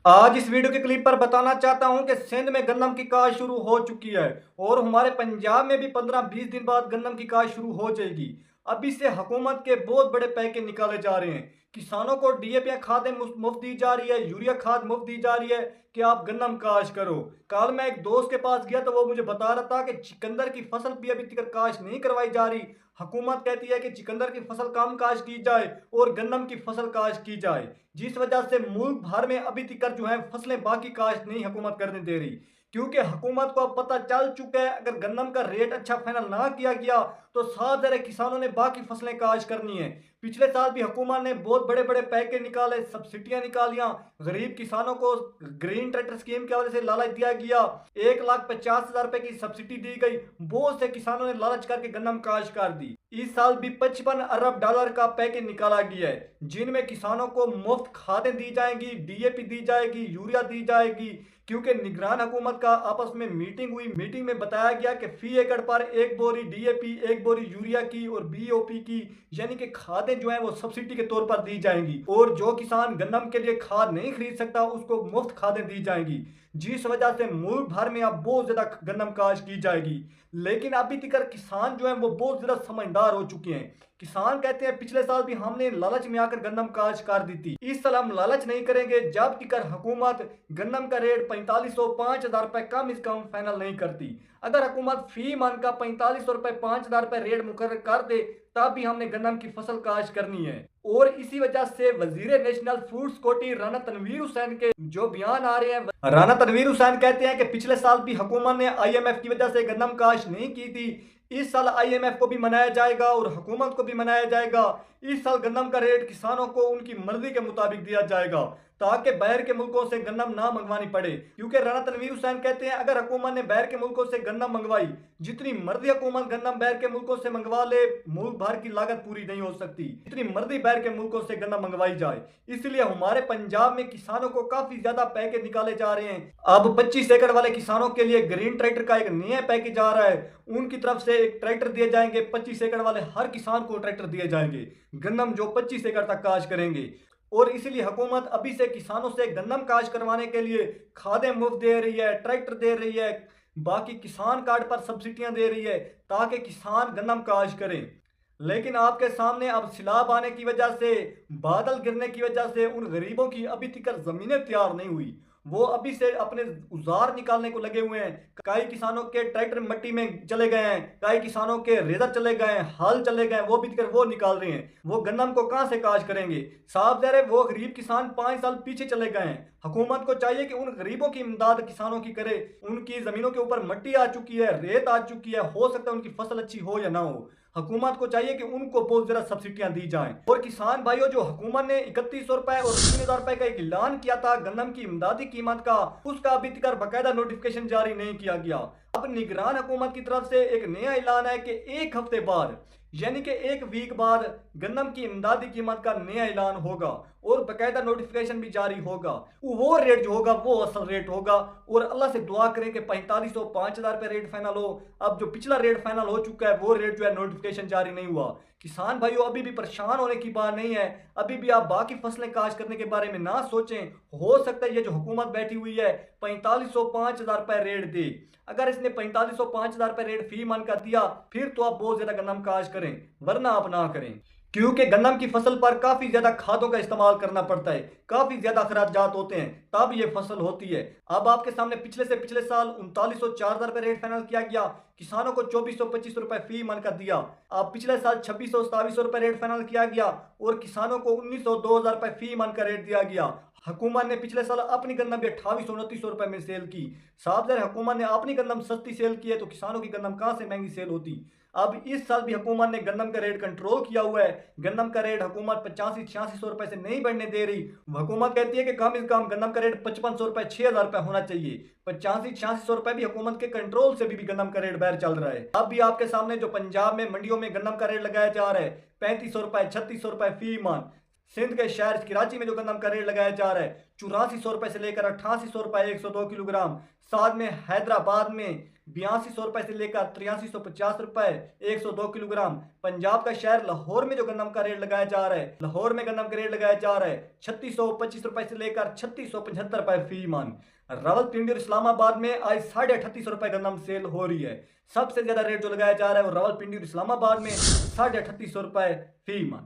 आज इस वीडियो के क्लिप पर बताना चाहता हूं कि सिंध में गन्नम की काश्त शुरू हो चुकी है और हमारे पंजाब में भी 15-20 दिन बाद गन्नम की काश्त शुरू हो जाएगी। अभी से हुकूमत के बहुत बड़े पैकेज निकाले जा रहे हैं। किसानों को डीएपी खादें मुफ्त दी जा रही है, यूरिया खाद मुफ्त दी जा रही है कि आप गन्नम काश्त करो। कल मैं एक दोस्त के पास गया तो वो मुझे बता रहा था कि चिकंदर की फसल भी अभी तक काश्त नहीं करवाई जा रही। हुकूमत कहती है कि चिकंदर की फसल कम काश्त की जाए और गन्नम की फसल काश्त की जाए, जिस वजह से मुल्क भर में अभी तक जो है फसलें बाकी काश्त नहीं हुकूमत करने दे रही। क्योंकि हुकूमत को अब पता चल चुका है अगर गन्नम का रेट अच्छा फाइनल ना किया गया तो साथ जरा किसानों ने बाकी फसलें काश्त करनी है। पिछले साल भी हुकूमत ने बहुत बड़े बड़े पैकेज निकाले, सब्सिडियां निकालियां, गरीब किसानों को ग्रीन ट्रैक्टर स्कीम की वजह से लालच दिया गया, 1,50,000 रुपए की सब्सिडी दी गई। बहुत से किसानों ने लालच करके गन्नम काश्त कर दी। इस साल भी 55 अरब डॉलर का पैकेज निकाला गया है जिनमें किसानों को मुफ्त खादें दी जाएंगी, डीएपी दी जाएगी, यूरिया दी जाएगी। क्योंकि निगरान हुकूमत का आपस में मीटिंग हुई, मीटिंग में बताया गया कि फी एकड़ पर एक बोरी डीएपी, एक बोरी यूरिया की और बीओपी की यानी कि खादें जो है वो सब्सिडी के तौर पर दी जाएंगी और जो किसान गन्नम के लिए खाद नहीं खरीद सकता उसको मुफ्त खादें दी जाएंगी, जिस वजह से मुल्क भर में अब बहुत ज्यादा गन्नम काश्त की जाएगी। लेकिन अभी तक किसान जो है वो बहुत ज्यादा समझदार हो चुके हैं। किसान कहते हैं पिछले साल भी हमने लालच में आकर गन्नम काश्त कर दी थी, इस साल हम लालच नहीं करेंगे जब तक हुकूमत गन्नम का रेट 4500 5,000 रुपए कम इस कम फाइनल नहीं करती। अगर हुकूमत फी मन का 4500 रुपए 5,000 रुपए रेट मुकर्रर कर दे तब भी हमने गन्नम की फसल काश्त करनी है। और इसी वजह से वजीर national food security Rana Tanveer Hussain के जो बयान आ रहे हैं, राना तनवीर हुसैन कहते हैं कि पिछले साल भी हुकूमत ने आईएमएफ की वजह से गन्नम काश्त नहीं की थी, इस साल आईएमएफ को भी मनाया जाएगा और हुकूमत को भी मनाया जाएगा। इस साल गन्नम का रेट किसानों को उनकी मर्जी के मुताबिक दिया जाएगा ताकि बाहर के मुल्कों से गन्नम ना मंगवानी पड़े। क्योंकि राना तनवीर हुसैन कहते हैं अगर हुकूमत ने बाहर के मुल्कों से गन्नम मंगवाई, जितनी मर्जी हुकूमत गन्नम बाहर के मुल्कों से मंगवा ले, मुल्क भर की लागत पूरी नहीं हो सकती जितनी मर्जी बाहर के मुल्कों से गन्नम मंगवाई जाए। इसलिए हमारे पंजाब में किसानों को काफी ज्यादा पैकेज निकाले जा रहे हैं। अब 25 एकड़ वाले किसानों के लिए ग्रीन ट्रैक्टर का एक नया पैकेज आ रहा है, उनकी तरफ से एक ट्रैक्टर दिए जाएंगे। 25 एकड़ वाले हर किसान को ट्रैक्टर दिए जाएंगे गन्नम जो 25 एकड़ तक काश्त करेंगे। और इसीलिए हुकूमत अभी से किसानों से गन्नम काश्त करवाने के लिए खादें मुफ्त दे रही है, ट्रैक्टर दे रही है, बाकी किसान कार्ड पर सब्सिडियां दे रही है ताकि किसान गन्नम काश्त करें। लेकिन आपके सामने अब सैलाब आने की वजह से, बादल गिरने की वजह से उन गरीबों की अभी तक जमीनें तैयार नहीं हुई, वो अभी से अपने औजार निकालने को लगे हुए हैं। कई किसानों के ट्रैक्टर मिट्टी में चले गए हैं, कई किसानों के रेजर चले गए हैं, हल चले गए, वो भी वो निकाल रहे हैं। वो गन्नम को कहां से काश्त करेंगे? साफ ज़ाहिर है वो गरीब किसान 5 साल पीछे चले गए हैं। हुकूमत को चाहिए कि उन गरीबों की इमदाद किसानों की करे। उनकी जमीनों के ऊपर मिट्टी आ चुकी है, रेत आ चुकी है, हो सकता है उनकी फसल अच्छी हो या ना हो। हुकूमत को चाहिए कि उनको बहुत ज्यादा सब्सिडियां दी जाएं। और किसान भाइयों, जो हुकूमत ने 3100 रुपए और 3,000 रुपए का एक ऐलान किया था गन्नम की इमदादी कीमत का, उसका अभी तक बकायदा नोटिफिकेशन जारी नहीं किया गया। अब निगरान हुकूमत की तरफ से एक नया ऐलान है कि एक हफ्ते बाद यानी कि एक वीक बाद गन्नम की इमदादी कीमत का नया ऐलान होगा और बकायदा नोटिफिकेशन भी जारी होगा। वो रेट जो होगा वो असल रेट होगा। और अल्लाह से दुआ करें कि 4500 5,000 रुपये रेट फाइनल हो। अब जो पिछला रेट फाइनल हो चुका है वो रेट जो है नोटिफिकेशन जारी नहीं हुआ। किसान भाइयों, अभी भी परेशान होने की बात नहीं है। अभी भी आप बाकी फसलें काश्त करने के बारे में ना सोचें। हो सकता है ये जो हुकूमत बैठी हुई है 4500 5,000 रुपये रेट दे। अगर इसने 4500 5,000 रुपये रेट फी मन कर दिया फिर तो आप बहुत ज्यादा गन्नम काश्त करें, वरना आप ना करें। क्योंकि गन्नम की फसल पर काफी ज्यादा खादों का इस्तेमाल करना पड़ता है, काफी ज्यादा अखराजात होते हैं, तब ये फसल होती है। अब आपके सामने पिछले से पिछले साल 3900 4,000 रुपये रेट फाइनल किया गया, किसानों को 2400 2500 रुपए फी मन का दिया। अब पिछले साल 2600 2700 रुपए रेट फाइनल किया गया और किसानों को 1900 2,000 रुपए फी मन का रेट दिया गया। हुकूमत ने पिछले साल अपनी गन्नम भी 2800 2900 रुपए में सेल की। साफ ज़ाहिर हुकूमत ने अपनी गन्नम सस्ती सेल की है तो किसानों की गन्नम कहां से महंगी सेल होती। अब इस साल भी हुकूमत ने गन्नम का रेट कंट्रोल किया हुआ है। गन्नम का रेट हुकूमत 85-8600 रुपए से नहीं बढ़ने दे रही। हुकूमत कहती है कि कम से कम गन्नम का रेट 5500 रुपए 6,000 रुपए होना चाहिए। 85-8600 रुपए भी हुकूमत के कंट्रोल से भी गन्नम का रेट बाहर चल रहा है। अब भी आपके सामने जो पंजाब में मंडियों में गन्नम का रेट लगाया जा रहा है 3500 रुपए 3600 रुपए फी मन। सिंध के शहर कराची में जो गन्नम का रेट लगाया जा रहा है 8400 रुपए से लेकर 8800 रुपए 102 किलोग्राम। साथ में हैदराबाद में ₹8200 से लेकर ₹8350 102 किलोग्राम। पंजाब का शहर लाहौर में जो गन्नम का रेट लगाया जा रहा है, लाहौर में गन्नम का रेट लगाया जा रहा है ₹3625 से लेकर ₹3675 फी मन। रावलपिंडी और इस्लामाबाद में आज ₹3850 गन्नम सेल हो रही है। सबसे ज्यादा रेट जो लगाया जा रहा है वो रावलपिंडी और इस्लामाबाद में ₹3850 फी मन।